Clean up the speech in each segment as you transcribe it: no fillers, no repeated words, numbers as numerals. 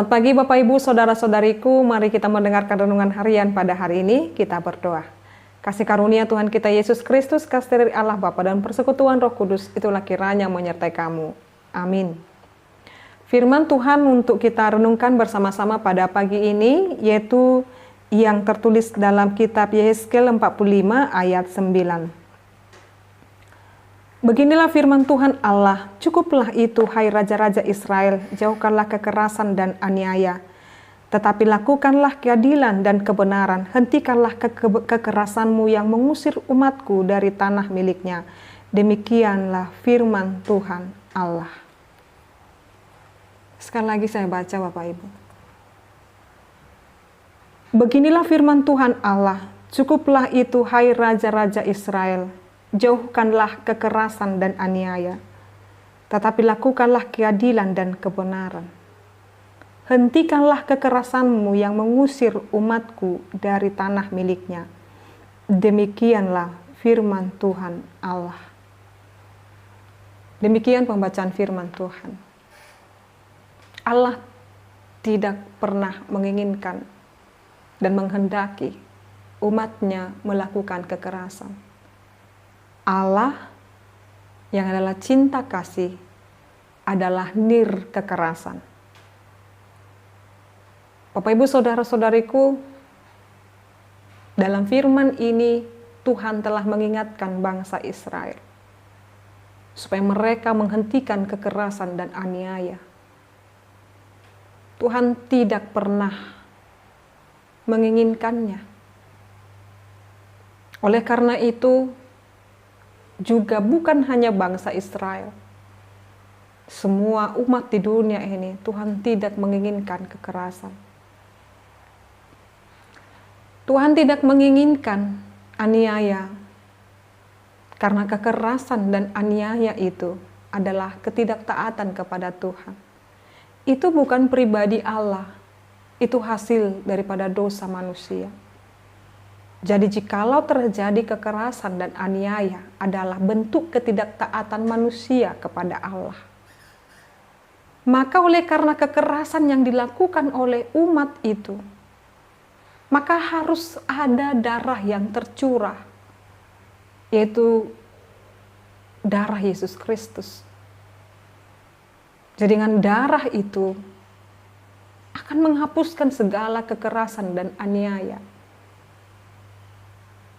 Selamat pagi Bapak Ibu, Saudara-saudariku, mari kita mendengarkan renungan harian pada hari ini, kita berdoa. Kasih karunia Tuhan kita Yesus Kristus, kasih dari Allah Bapa dan persekutuan Roh Kudus, itulah kiranya menyertai kamu. Amin. Firman Tuhan untuk kita renungkan bersama-sama pada pagi ini, yaitu yang tertulis dalam kitab Yehezkiel 45 ayat 9. Beginilah firman Tuhan Allah, cukuplah itu hai raja-raja Israel, jauhkanlah kekerasan dan aniaya. Tetapi lakukanlah keadilan dan kebenaran, hentikanlah kekerasanmu yang mengusir umatku dari tanah miliknya. Demikianlah firman Tuhan Allah. Sekali lagi saya baca Bapak Ibu. Beginilah firman Tuhan Allah, cukuplah itu hai raja-raja Israel, jauhkanlah kekerasan dan aniaya, tetapi lakukanlah keadilan dan kebenaran. Hentikanlah kekerasanmu yang mengusir umatku dari tanah miliknya. Demikianlah firman Tuhan Allah. Demikian pembacaan firman Tuhan. Allah tidak pernah menginginkan dan menghendaki umatnya melakukan kekerasan. Allah yang adalah cinta kasih adalah nir kekerasan. Bapak Ibu saudara-saudariku, dalam firman ini Tuhan telah mengingatkan bangsa Israel supaya mereka menghentikan kekerasan dan aniaya. Tuhan tidak pernah menginginkannya. Oleh karena itu, juga bukan hanya bangsa Israel. Semua umat di dunia ini, Tuhan tidak menginginkan kekerasan. Tuhan tidak menginginkan aniaya, karena kekerasan dan aniaya itu adalah ketidaktaatan kepada Tuhan. Itu bukan pribadi Allah, itu hasil daripada dosa manusia. Jadi jikalau terjadi kekerasan dan aniaya adalah bentuk ketidaktaatan manusia kepada Allah. Maka oleh karena kekerasan yang dilakukan oleh umat itu, maka harus ada darah yang tercurah, yaitu darah Yesus Kristus. Jadi dengan darah itu akan menghapuskan segala kekerasan dan aniaya.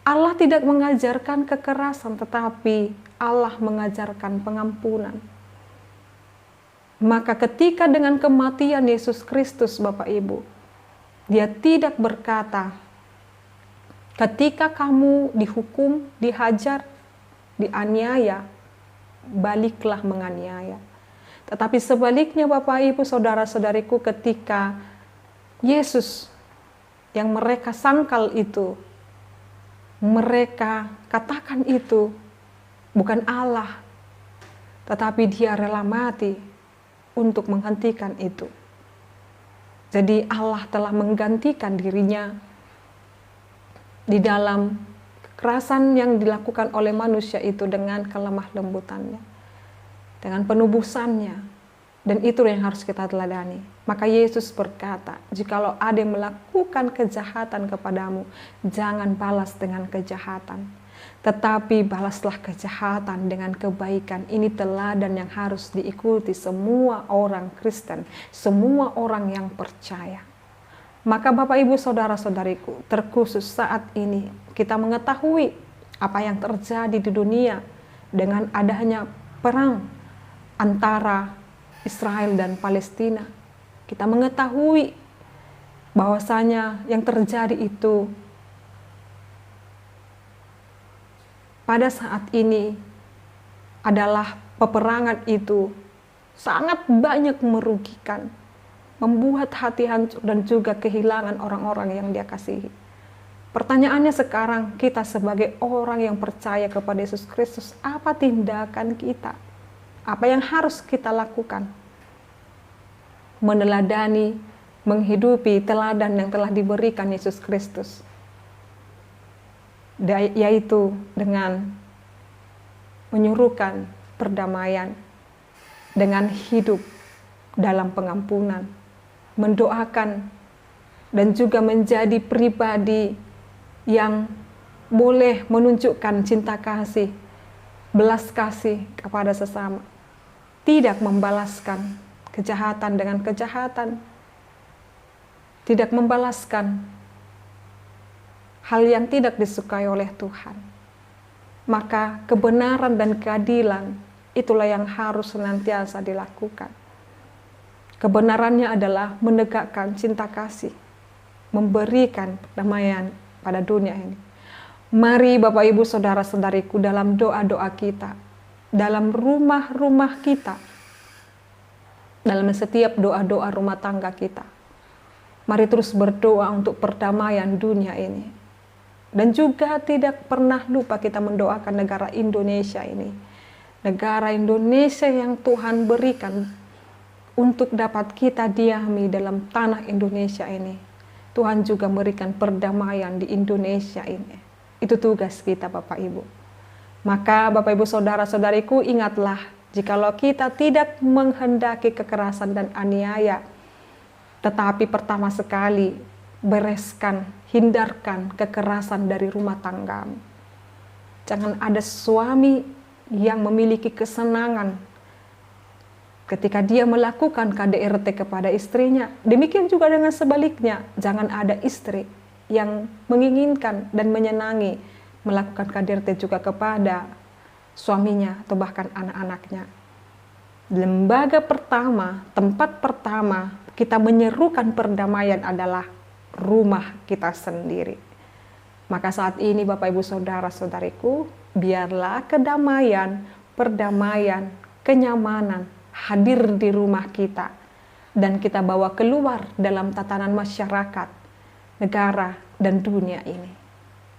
Allah tidak mengajarkan kekerasan, tetapi Allah mengajarkan pengampunan. Maka ketika dengan kematian Yesus Kristus, Bapak Ibu, Dia tidak berkata, ketika kamu dihukum, dihajar, dianiaya, baliklah menganiaya. Tetapi sebaliknya Bapak Ibu, saudara-saudariku, ketika Yesus yang mereka sangkal itu, mereka katakan itu bukan Allah, tetapi Dia rela mati untuk menghentikan itu. Jadi Allah telah menggantikan dirinya di dalam kekerasan yang dilakukan oleh manusia itu dengan kelemah lembutannya, dengan penubusannya. Dan itu yang harus kita teladani. Maka Yesus berkata, jikalau ada yang melakukan kejahatan kepadamu, jangan balas dengan kejahatan, tetapi balaslah kejahatan dengan kebaikan. Ini teladan yang harus diikuti semua orang Kristen, semua orang yang percaya. Maka Bapak Ibu saudara-saudariku, terkhusus saat ini kita mengetahui apa yang terjadi di dunia dengan adanya perang antara Israel dan Palestina. Kita mengetahui bahwasanya yang terjadi itu pada saat ini adalah peperangan itu sangat banyak merugikan, membuat hati hancur dan juga kehilangan orang-orang yang Dia kasihi. Pertanyaannya sekarang, kita sebagai orang yang percaya kepada Yesus Kristus, apa tindakan kita? Apa yang harus kita lakukan? Meneladani, menghidupi teladan yang telah diberikan Yesus Kristus, yaitu dengan menyuruhkan perdamaian, dengan hidup dalam pengampunan, mendoakan dan juga menjadi pribadi yang boleh menunjukkan cinta kasih, belas kasih kepada sesama. Tidak membalaskan kejahatan dengan kejahatan. Tidak membalaskan hal yang tidak disukai oleh Tuhan. Maka kebenaran dan keadilan itulah yang harus senantiasa dilakukan. Kebenarannya adalah menegakkan cinta kasih, memberikan perdamaian pada dunia ini. Mari Bapak Ibu Saudara-saudariku, dalam doa-doa kita, dalam rumah-rumah kita, dalam setiap doa-doa rumah tangga kita, mari terus berdoa untuk perdamaian dunia ini. Dan juga tidak pernah lupa kita mendoakan negara Indonesia ini. Negara Indonesia yang Tuhan berikan untuk dapat kita diami dalam tanah Indonesia ini. Tuhan juga memberikan perdamaian di Indonesia ini. Itu tugas kita Bapak Ibu. Maka Bapak Ibu Saudara-saudariku, ingatlah, jikalau kita tidak menghendaki kekerasan dan aniaya, tetapi pertama sekali bereskan, hindarkan kekerasan dari rumah tanggamu. Jangan ada suami yang memiliki kesenangan ketika dia melakukan KDRT kepada istrinya. Demikian juga dengan sebaliknya, jangan ada istri yang menginginkan dan menyenangi melakukan KDRT juga kepada suaminya atau bahkan anak-anaknya. Lembaga pertama, tempat pertama kita menyerukan perdamaian adalah rumah kita sendiri. Maka saat ini Bapak Ibu Saudara-saudariku, biarlah kedamaian, perdamaian, kenyamanan hadir di rumah kita dan kita bawa keluar dalam tatanan masyarakat, negara, dan dunia ini.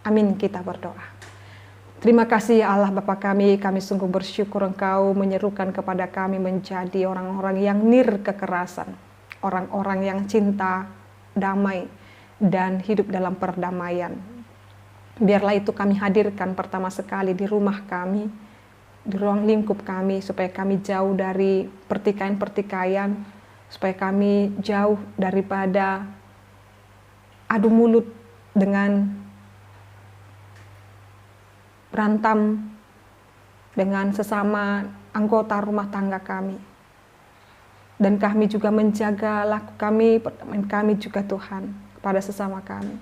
Amin, kita berdoa. Terima kasih ya Allah Bapa kami sungguh bersyukur Engkau menyerukan kepada kami menjadi orang-orang yang nir kekerasan, orang-orang yang cinta, damai, dan hidup dalam perdamaian. Biarlah itu kami hadirkan pertama sekali di rumah kami, di ruang lingkup kami, supaya kami jauh dari pertikaian-pertikaian, supaya kami jauh daripada adu mulut dengan berantem dengan sesama anggota rumah tangga kami. Dan kami juga menjaga laku kami, perdamaian kami juga Tuhan, kepada sesama kami.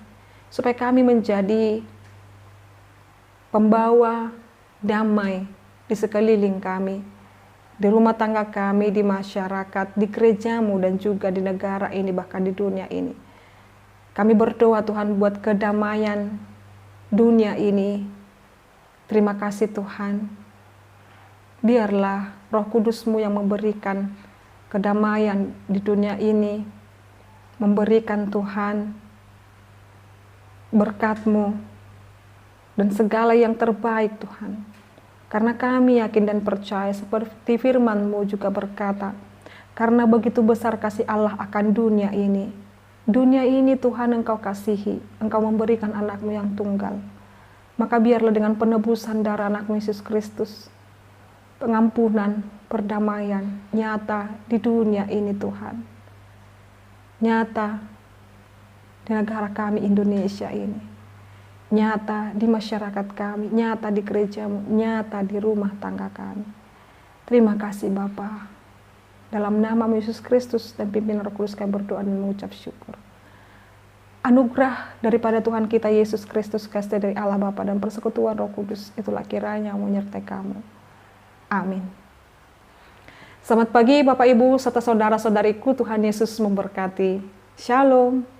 Supaya kami menjadi pembawa damai di sekeliling kami, di rumah tangga kami, di masyarakat, di gerejamu, dan juga di negara ini, bahkan di dunia ini. Kami berdoa Tuhan buat kedamaian dunia ini. Terima kasih Tuhan. Biarlah Roh Kudus-Mu yang memberikan kedamaian di dunia ini, memberikan Tuhan berkat-Mu dan segala yang terbaik Tuhan. Karena kami yakin dan percaya seperti firman-Mu juga berkata, karena begitu besar kasih Allah akan dunia ini. Dunia ini Tuhan Engkau kasihi, Engkau memberikan anak-Mu yang tunggal. Maka biarlah dengan penebusan darah anak-Mu Yesus Kristus, pengampunan, perdamaian nyata di dunia ini Tuhan. Nyata di negara kami Indonesia ini. Nyata di masyarakat kami, nyata di gerejamu, nyata di rumah tangga kami. Terima kasih Bapa. Dalam nama Yesus Kristus dan pimpinan Roh Kudus kami berdoa dan mengucap syukur. Anugerah daripada Tuhan kita Yesus Kristus, kasih dari Allah Bapa dan persekutuan Roh Kudus, itulah kiranya menyertai kamu. Amin. Selamat pagi Bapak Ibu serta saudara-saudariku, Tuhan Yesus memberkati. Shalom.